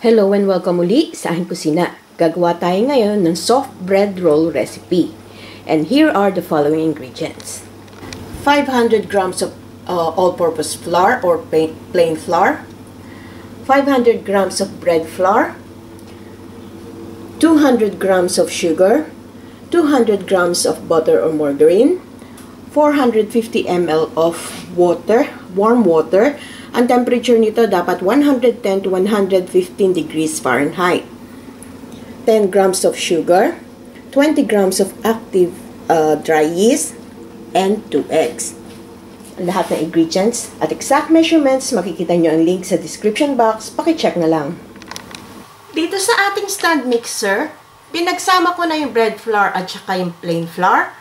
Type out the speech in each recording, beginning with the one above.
Hello and welcome uli sa aking kusina. Gagawa tayo ngayon ng soft bread roll recipe. And here are the following ingredients. 500 grams of all-purpose flour or plain flour. 500 grams of bread flour. 200 grams of sugar. 200 grams of butter or margarine. 450 ml of water, warm water. Ang temperature nito dapat 110 to 115 degrees Fahrenheit. 10 grams of sugar, 20 grams of active dry yeast, and 2 eggs. Lahat ng ingredients at exact measurements, makikita nyo ang link sa description box. Pakicheck na lang. Dito sa ating stand mixer, pinagsama ko na yung bread flour at saka yung plain flour.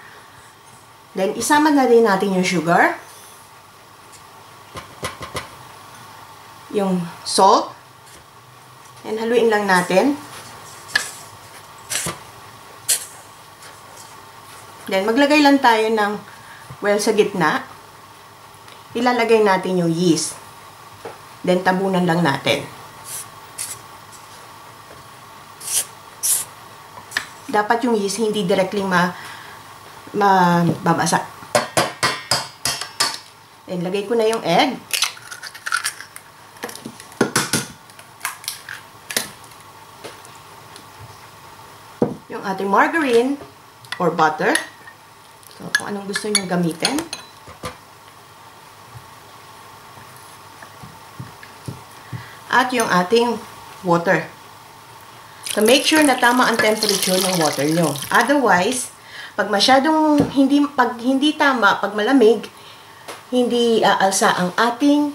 Then, isama na rin natin yung sugar, yung salt, and haluin lang natin. Then, maglagay lang tayo ng, sa gitna. Ilalagay natin yung yeast. Then, tabunan lang natin. Dapat yung yeast hindi directly mababasa. Then, lagay ko na yung egg. Yung ating margarine or butter. So, kung anong gusto nyo gamitin. At yung ating water. So, make sure na tama ang temperature ng water nyo. Otherwise, pag masyadong hindi tama, pag malamig, hindi aalsa ang ating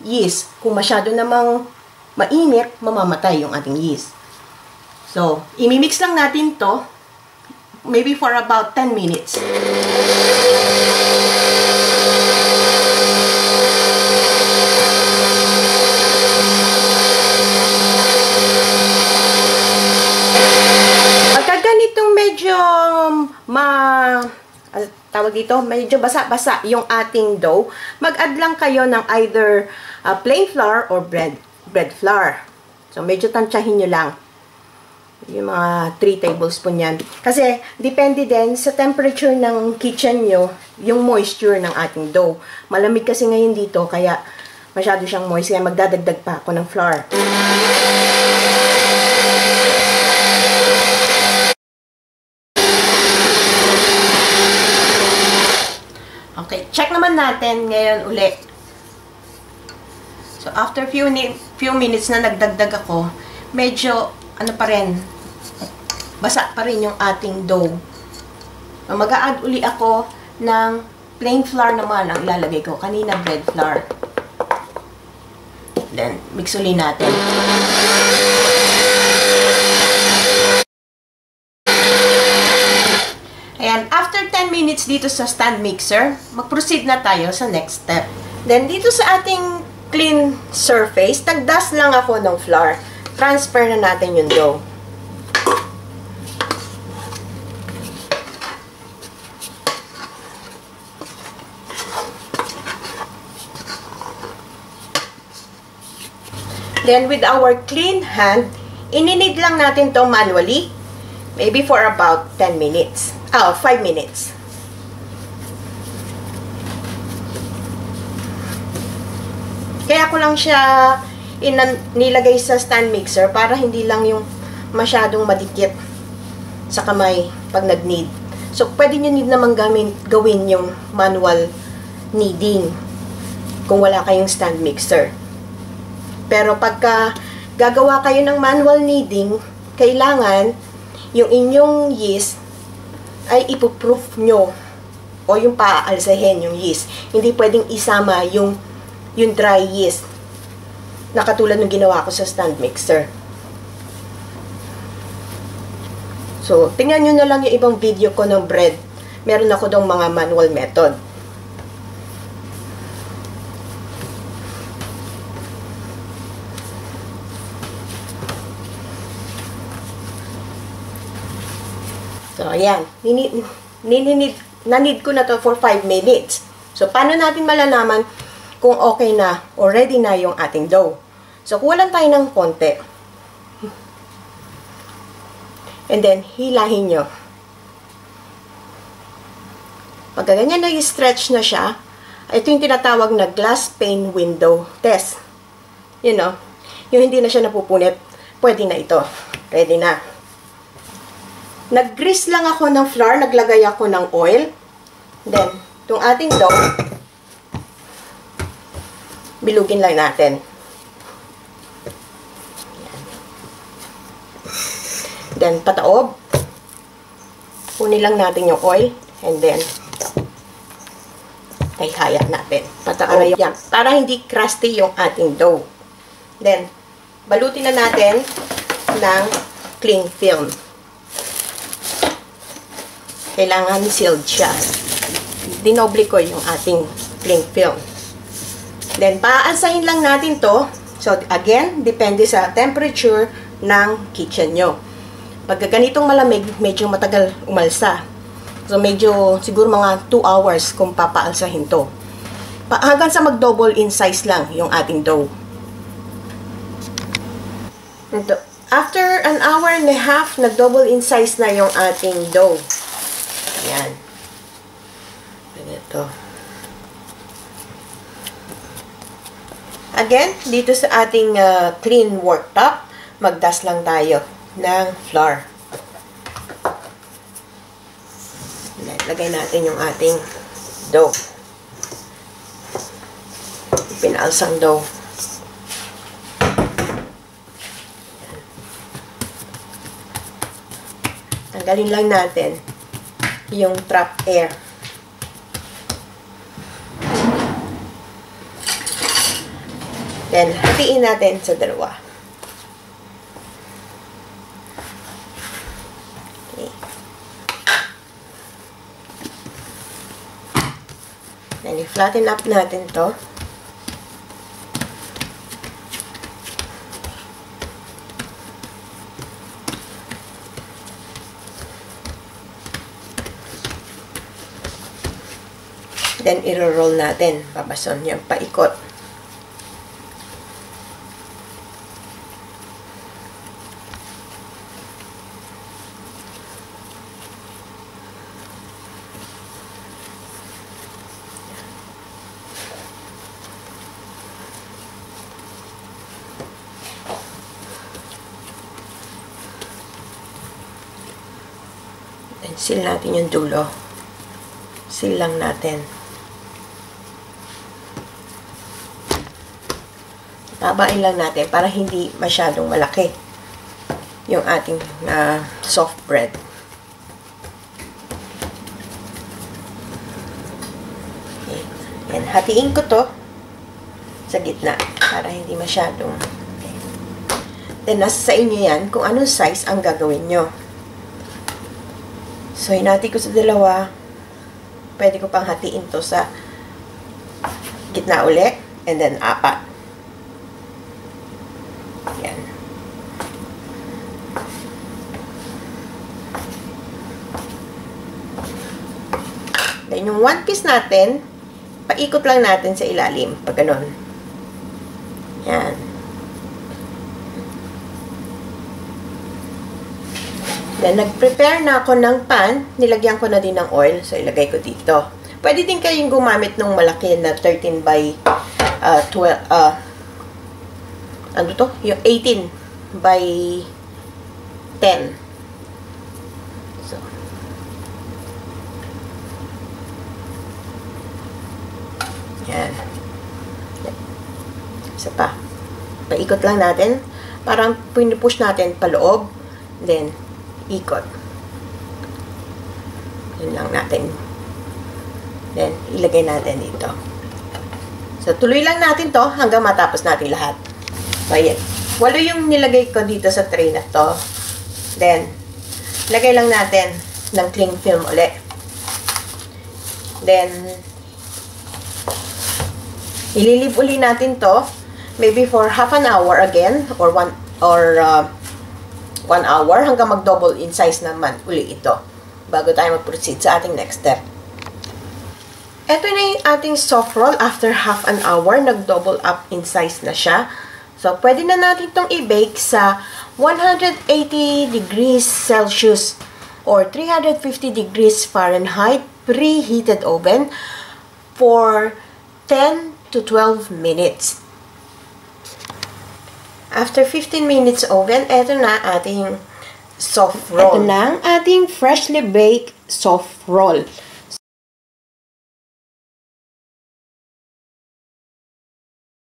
yeast. Kung masyado namang mainit, mamamatay yung ating yeast. So, imimix lang natin to maybe for about 10 minutes. Pagka ganitong medyo medyo basa-basa yung ating dough, mag-add lang kayo ng either plain flour or bread flour. So, medyo tansyahin nyo lang. Yung mga 3 tablespoon yan. Kasi, depende din sa temperature ng kitchen nyo, yung moisture ng ating dough. Malamig kasi ngayon dito, kaya masyado siyang moist. Kaya magdadagdag pa ako ng flour. Okay, check naman natin ngayon uli. So, after few minutes na nagdagdag ako, medyo pa rin, basa pa rin yung ating dough. So, mag-a-add uli ako ng plain flour naman ang ilalagay ko. Kanina bread flour. Then, mix uli natin. Ayan, after 10 minutes dito sa stand mixer, mag-proceed na tayo sa next step. Then, dito sa ating clean surface, tag-dust lang ako ng flour. Transfer na natin yung dough. Then, with our clean hand, ininid lang natin to manually. Maybe for about 10 minutes. 5 minutes. Kaya ko lang siya nilagay sa stand mixer para hindi lang yung masyadong madikit sa kamay pag nag-knead. So, pwede nyo naman gawin yung manual kneading kung wala kayong stand mixer. Pero pagka gagawa kayo ng manual kneading, kailangan yung inyong yeast ay ipoproof nyo o yung paaalsahin yung yeast. Hindi pwedeng isama yung dry yeast na katulad ng ginawa ko sa stand mixer. So, tingnan nyo na lang yung ibang video ko ng bread. Meron ako dong mga manual method. So, ayan. Nanid ko na to for 5 minutes. So, paano natin malalaman kung okay na o ready na yung ating dough? So, kuha lang tayo ng konti. And then, hilahin nyo. Pagka ganyan na-stretch na siya, ito yung tinatawag na glass pane window test. You know, yung hindi na siya napupunit, pwede na ito. Ready na. Nag-grease lang ako ng flour, naglagay ako ng oil. Then, itong ating dough, bilugin lang natin. Then, pataob. Kunin lang natin yung oil. And then, haya natin. Pataaray yan. Para hindi crusty yung ating dough. Then, balutin na natin ng cling film. Kailangan sealed siya. Dinoble ko yung ating cling film. Then, paansahin lang natin to. So, again, depende sa temperature ng kitchen nyo. Pag ganitong malamig, medyo matagal umalsa. So, medyo, siguro mga 2 hours kung papaalsahin to. Hanggang sa mag-double in size lang yung ating dough. Ito. After an hour and a half, nag-double in size na yung ating dough. Ayan. Ganito. Again, dito sa ating clean worktop, mag-dust lang tayo ng flour. Lagay natin yung ating dough. Pinaalsang dough. Tanggalin lang natin yung trap air. Then, hatiin natin sa dalawa. Okay. Then, i-flatten up natin to. Then, i-roll natin. Pabason yung paikot. Then, seal natin yung dulo. Seal lang natin. Babain lang natin para hindi masyadong malaki yung ating soft bread. Okay. Yan, hatiin ko to sa gitna para hindi masyadong. Okay. Then, nasa sa inyo yan kung anong size ang gagawin nyo. So, hinati ko sa dalawa. Pwede ko pang hatiin to sa gitna uli and then apat. Yan. Then, yung one piece natin, paikot lang natin sa ilalim. Pag ganun. Yan. Then, nag-prepare na ako ng pan. Nilagyan ko na din ng oil. So, ilagay ko dito. Pwede din kayong gumamit ng malaki na 13 by 12, ano to? Yung 18 by 10. So, yan. Isa pa. Paikot lang natin. Parang pinupush natin paloob. Then, ikot. Yun lang natin. Then, ilagay natin dito. So, tuloy lang natin to hanggang matapos natin lahat. So, ayan. 8 yung nilagay ko dito sa tray na to. Then, lagay lang natin ng cling film ulit. Then, ililib uli natin to. Maybe for half an hour again. Or 1 hour hanggang mag-double in size naman uli ito. Bago tayo mag-proceed sa ating next step. Ito na yung ating soft roll. After half an hour, nag-double up in size na siya. So, pwede na natin itong i-bake sa 180 degrees Celsius or 350 degrees Fahrenheit preheated oven for 10 to 12 minutes. After 15 minutes oven, eto na ating soft roll. Ito na ang ating freshly baked soft roll.